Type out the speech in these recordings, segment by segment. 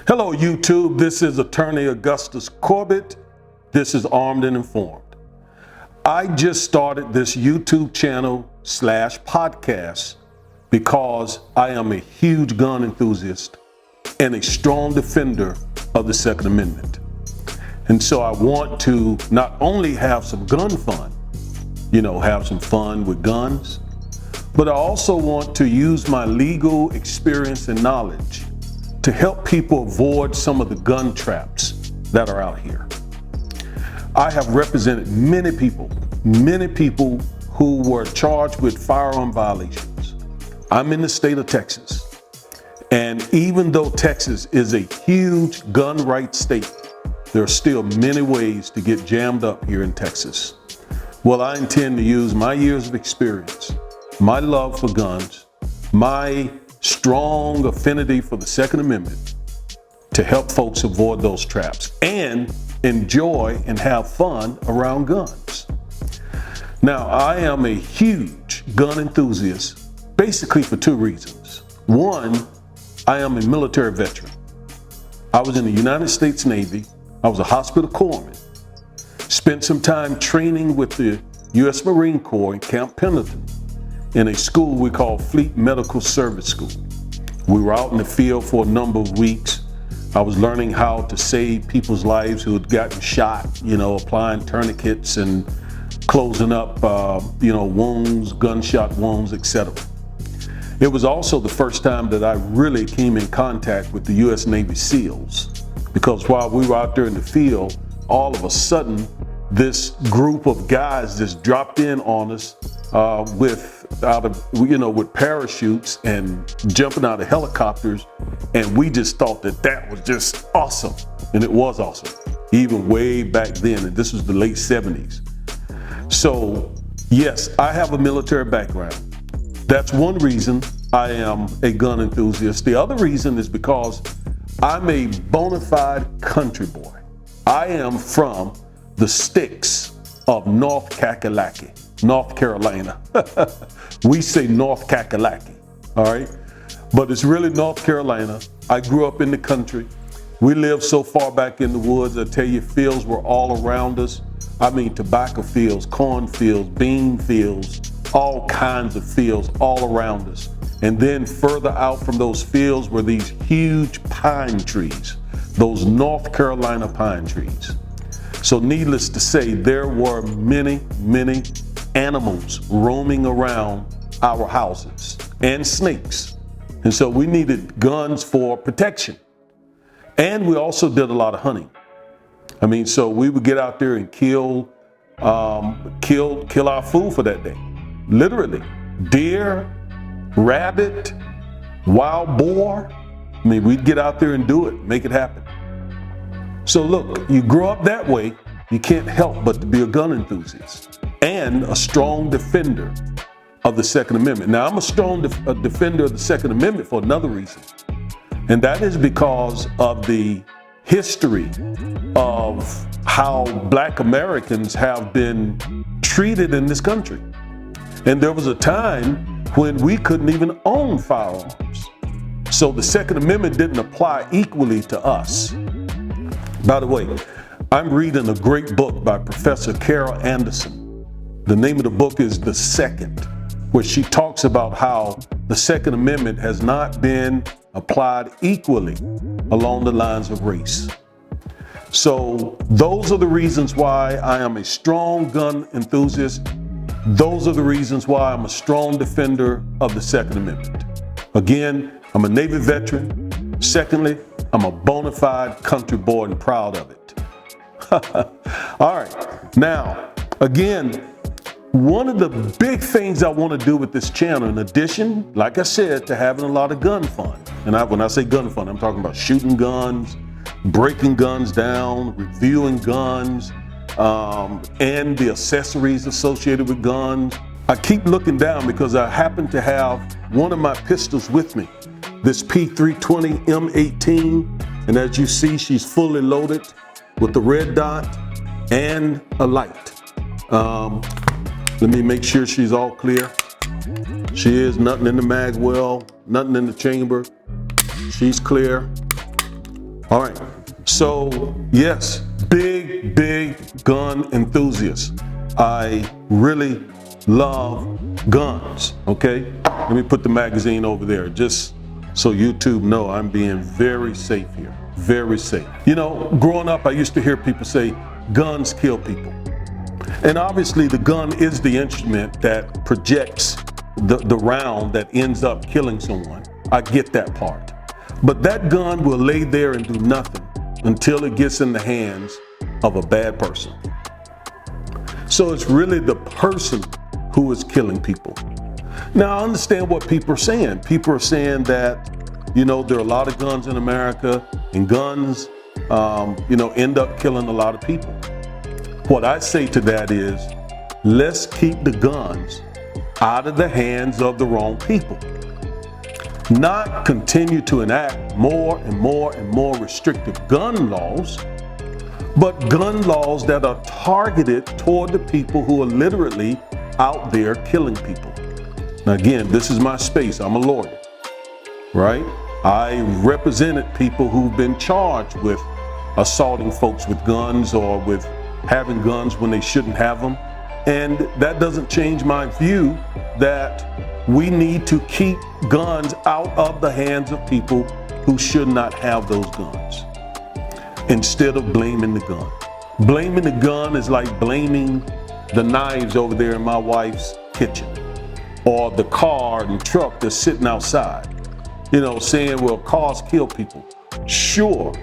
Hello, YouTube. This is Attorney Augustus Corbett. This is Armed and Informed. I just started this YouTube channel / podcast because I am a huge gun enthusiast and a strong defender of the Second Amendment. And so I want to not only have some gun fun, have some fun with guns, but I also want to use my legal experience and knowledge to help people avoid some of the gun traps that are out here. I have represented many people who were charged with firearm violations. I'm in the state of Texas. And even though Texas is a huge gun rights state, there are still many ways to get jammed up here in Texas. Well, I intend to use my years of experience, my love for guns, my strong affinity for the Second Amendment to help folks avoid those traps and enjoy and have fun around guns. Now, I am a huge gun enthusiast basically for two reasons. One, I am a military veteran. I was in the United States Navy. I was a hospital corpsman. Spent some time training with the U.S. Marine Corps in Camp Pendleton in a school we call Fleet Medical Service School. We were out in the field for a number of weeks. I was learning how to save people's lives who had gotten shot, applying tourniquets and closing up, wounds, gunshot wounds, etc. It was also the first time that I really came in contact with the U.S. Navy SEALs, because while we were out there in the field, all of a sudden, this group of guys just dropped in on us with parachutes and jumping out of helicopters, and we just thought that was just awesome, and it was awesome, even way back then, and this was the late 70s. So yes, I have a military background. That's one reason I am a gun enthusiast. The other reason is because I'm a bona fide country boy. I am from the sticks of North Kakalaki, North Carolina. We say North Kakalaki, all right? But it's really North Carolina. I grew up in the country. We lived so far back in the woods, I tell you, fields were all around us. I mean, tobacco fields, corn fields, bean fields, all kinds of fields all around us. And then further out from those fields were these huge pine trees, those North Carolina pine trees. So needless to say, there were many, many animals roaming around our houses and snakes. And so we needed guns for protection. And we also did a lot of hunting. So we would get out there and kill our food for that day. Literally, deer, rabbit, wild boar. We'd get out there and do it, make it happen. So look, you grow up that way, you can't help but to be a gun enthusiast and a strong defender of the Second Amendment. Now, I'm a strong defender of the Second Amendment for another reason, and that is because of the history of how Black Americans have been treated in this country. And there was a time when we couldn't even own firearms. So the Second Amendment didn't apply equally to us. By the way, I'm reading a great book by Professor Carol Anderson. The name of the book is The Second, where she talks about how the Second Amendment has not been applied equally along the lines of race. So those are the reasons why I am a strong gun enthusiast. Those are the reasons why I'm a strong defender of the Second Amendment. Again, I'm a Navy veteran. Secondly, I'm a bona fide country boy and proud of it. All right. Now, again, one of the big things I want to do with this channel, in addition, like I said, to having a lot of gun fun, and when I say gun fun, I'm talking about shooting guns, breaking guns down, reviewing guns, and the accessories associated with guns. I keep looking down because I happen to have one of my pistols with me, this P320 M18, and as you see, she's fully loaded with the red dot and a light. Let me make sure she's all clear. She is. Nothing in the mag well, nothing in the chamber. She's clear. All right. So yes, big gun enthusiast. I really love guns. Okay. Let me put the magazine over there just so YouTube know I'm being very safe here. Very safe. You know, growing up, I used to hear people say guns kill people. And obviously the gun is the instrument that projects the round that ends up killing someone. I get that part. But that gun will lay there and do nothing until it gets in the hands of a bad person. So it's really the person who is killing people. Now I understand what people are saying. People are saying that, you know, there are a lot of guns in America and guns, end up killing a lot of people. What I say to that is, let's keep the guns out of the hands of the wrong people. Not continue to enact more and more restrictive gun laws, but gun laws that are targeted toward the people who are literally out there killing people. Now again, this is my space. I'm a lawyer, right? I represented people who've been charged with assaulting folks with guns or with having guns when they shouldn't have them. And that doesn't change my view that we need to keep guns out of the hands of people who should not have those guns, instead of blaming the gun. Blaming the gun is like blaming the knives over there in my wife's kitchen, or the car and truck that's sitting outside. You know, saying, well, cars kill people. Sure,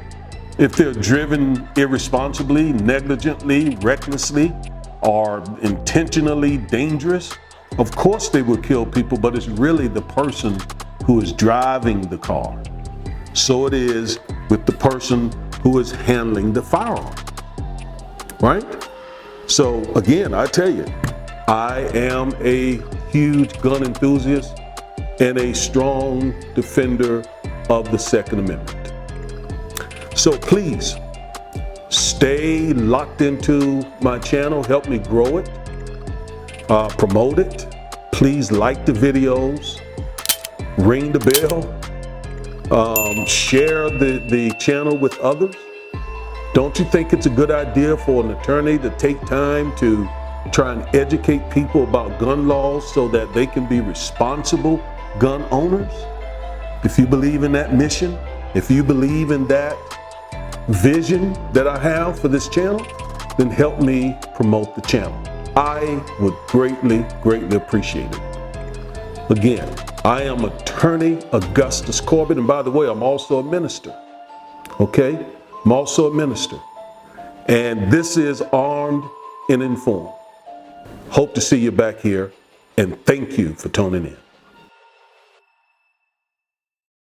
if they're driven irresponsibly, negligently, recklessly, or intentionally dangerous, of course they will kill people, but it's really the person who is driving the car. So it is with the person who is handling the firearm, right? So again, I tell you, I am a huge gun enthusiast and a strong defender of the Second Amendment. So please stay locked into my channel, help me grow it, promote it. Please like the videos, ring the bell, share the channel with others. Don't you think it's a good idea for an attorney to take time to try and educate people about gun laws so that they can be responsible gun owners? If you believe in that mission, if you believe in that vision that I have for this channel, then help me promote the channel. I would greatly appreciate it. Again, I am Attorney Augustus Corbett, and by the way, I'm also a minister. Okay? I'm also a minister. And this is Armed and Informed. Hope to see you back here, and thank you for tuning in.